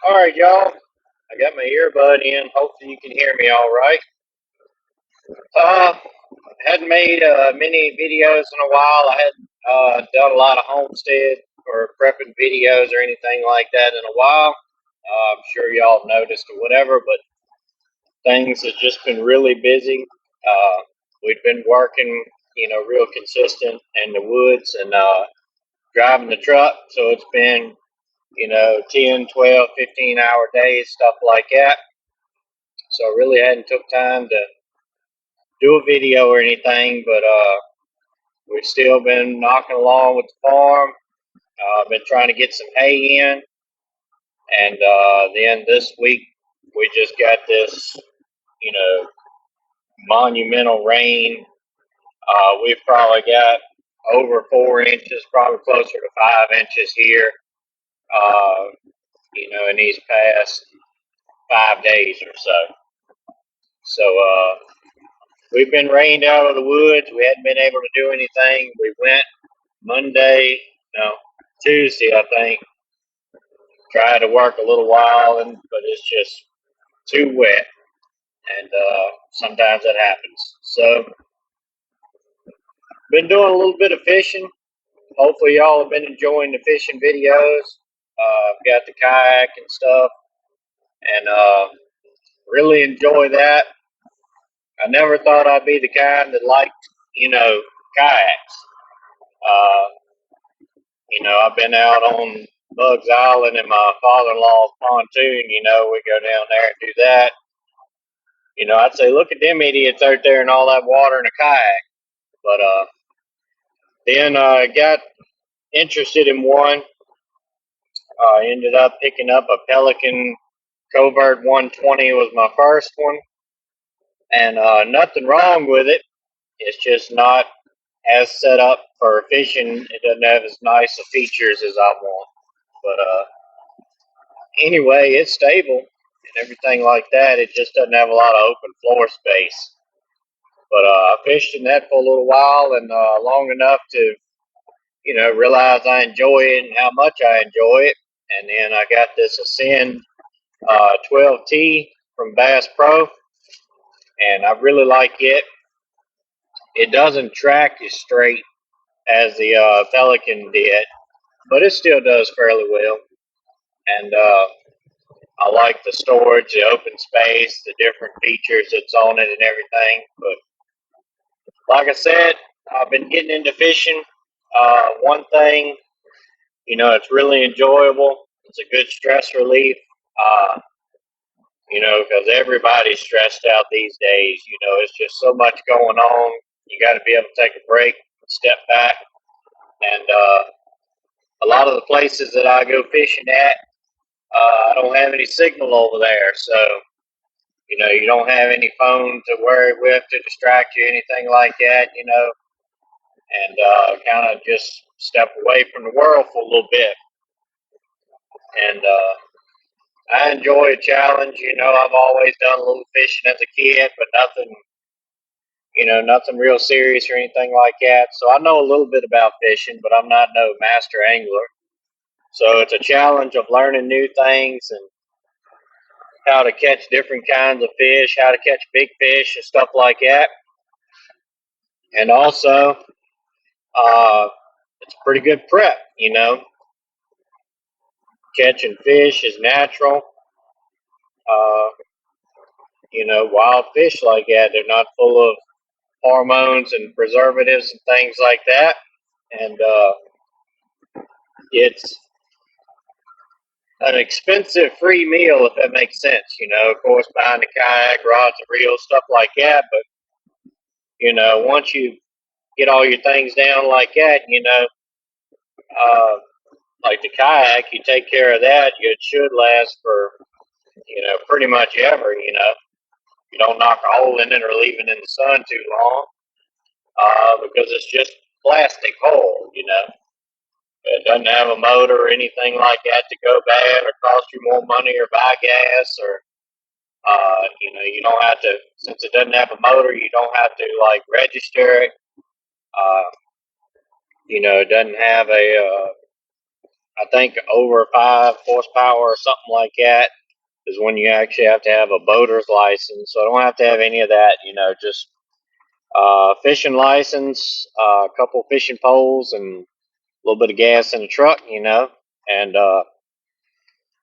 All right, y'all. I got my earbud in. Hopefully, you can hear me all right. Hadn't made many videos in a while. I hadn't done a lot of homestead or prepping videos or anything like that in a while. I'm sure y'all noticed or whatever, but things have just been really busy. We've been working, real consistent in the woods and driving the truck. So it's been, 10, 12, 15-hour days, stuff like that. So I really hadn't took time to do a video or anything, but we've still been knocking along with the farm. Been trying to get some hay in, and then this week we just got this, you know, monumental rain. We've probably got over 4 inches, probably closer to 5 inches here. Uh, in these past 5 days or so. So we've been rained out of the woods. We hadn't been able to do anything. We went Monday, no, Tuesday, I think. Tried to work a little while, but it's just too wet, and sometimes that happens. So, been doing a little bit of fishing. Hopefully, y'all have been enjoying the fishing videos. I've got the kayak and stuff, and really enjoy that. I never thought I'd be the kind that liked, kayaks. Uh, I've been out on Bugs Island in my father-in-law's pontoon. We go down there and do that. I'd say, look at them idiots out there in all that water in a kayak. But then I got interested in one. I ended up picking up a Pelican Covert 120 was my first one, and nothing wrong with it. It's just not as set up for fishing. It doesn't have as nice of features as I want. But anyway, it's stable and everything like that. It just doesn't have a lot of open floor space. But I fished in that for a little while and long enough to, realize I enjoy it and how much I enjoy it. And then I got this Ascend 12T from Bass Pro, and I really like it. It doesn't track as straight as the Pelican did, but it still does fairly well. And I like the storage, the open space, the different features that's on it and everything. But like I said, I've been getting into fishing. One thing, it's really enjoyable. It's a good stress relief. Uh, because everybody's stressed out these days. It's just so much going on. You got to be able to take a break, step back, and a lot of the places that I go fishing at, I don't have any signal over there, so you don't have any phone to worry with to distract you, anything like that. And kind of just step away from the world for a little bit. And I enjoy a challenge. I've always done a little fishing as a kid, but nothing real serious or anything like that. So I know a little bit about fishing, but I'm not no master angler. So it's a challenge of learning new things and how to catch different kinds of fish, how to catch big fish and stuff like that. And also, it's a pretty good prep. Catching fish is natural. Uh, Wild fish like that, they're not full of hormones and preservatives and things like that. And it's an expensive free meal, if that makes sense. Of course, buying the kayak, rods and reels, stuff like that. But, once you get all your things down like that, uh, like the kayak, you take care of that, it should last for, pretty much ever. You don't knock a hole in it or leave it in the sun too long, because it's just plastic hole. It doesn't have a motor or anything like that to go bad or cost you more money or buy gas or, you don't have to, since it doesn't have a motor, you don't have to like register it. Uh, it doesn't have a I think over 5 horsepower or something like that is when you actually have to have a boater's license. So I don't have to have any of that, just fishing license, a couple fishing poles, and a little bit of gas in the truck, And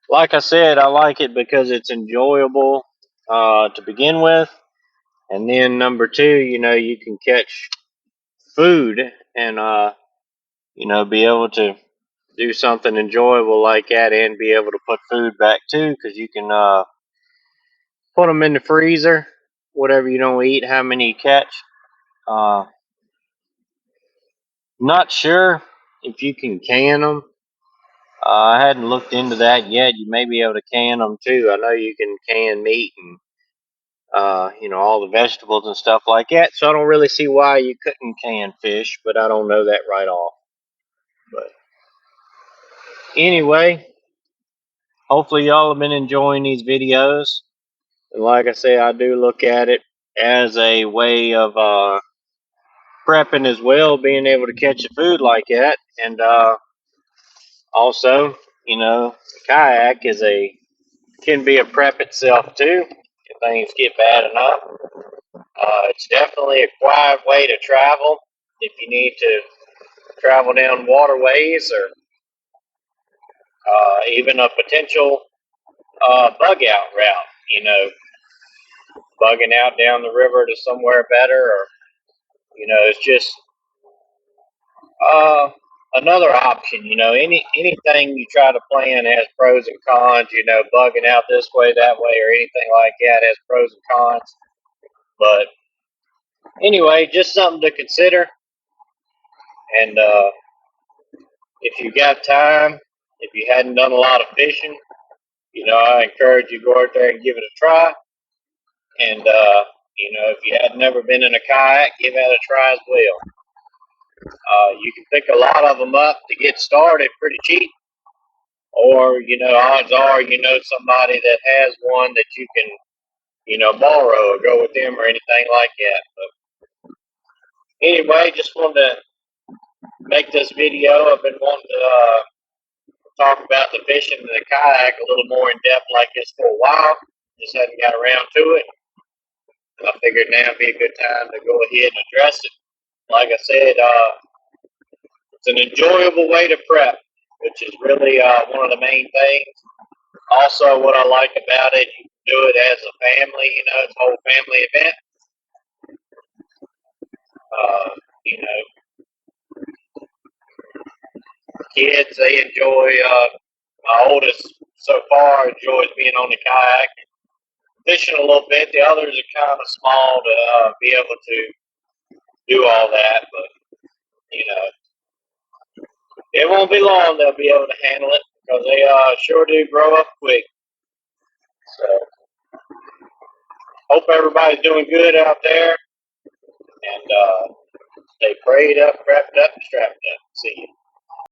like I said, I like it because it's enjoyable to begin with. And then number two, you can catch food and, be able to do something enjoyable like that and be able to put food back too because you can put them in the freezer, whatever you don't eat, how many you catch. Uh, Not sure if you can can them. I hadn't looked into that yet. You may be able to can them too. I know you can can meat and all the vegetables and stuff like that. So I don't really see why you couldn't can fish, but I don't know that right off. But anyway, hopefully y'all have been enjoying these videos. And like I say, I do look at it as a way of prepping as well, being able to catch the food like that, and also, the kayak can be a prep itself too if things get bad enough. It's definitely a quiet way to travel if you need to travel down waterways or even a potential bug out route. Bugging out down the river to somewhere better, or it's just uh, another option. Anything you try to plan has pros and cons. Bugging out this way, that way, or anything like that has pros and cons. But anyway, just something to consider. And if you got time, if you hadn't done a lot of fishing, I encourage you to go out there and give it a try. And if you had never been in a kayak, give that a try as well. You can pick a lot of them up to get started pretty cheap, or odds are somebody that has one that you can borrow or go with them or anything like that. But anyway, just wanted to make this video. I've been wanting to talk about the fishing and the kayak a little more in depth like this for a while. Just hadn't got around to it. And I figured now would be a good time to go ahead and address it. Like I said, it's an enjoyable way to prep, which is really one of the main things. Also, what I like about it, you can do it as a family. It's a whole family event. Uh, you know, Kids, they enjoy. My oldest so far enjoys being on the kayak, fishing a little bit. The others are kind of small to be able to do all that, but it won't be long they'll be able to handle it because they sure do grow up quick. So, hope everybody's doing good out there, and stay prayed up, prepped up, and strapped up. See you.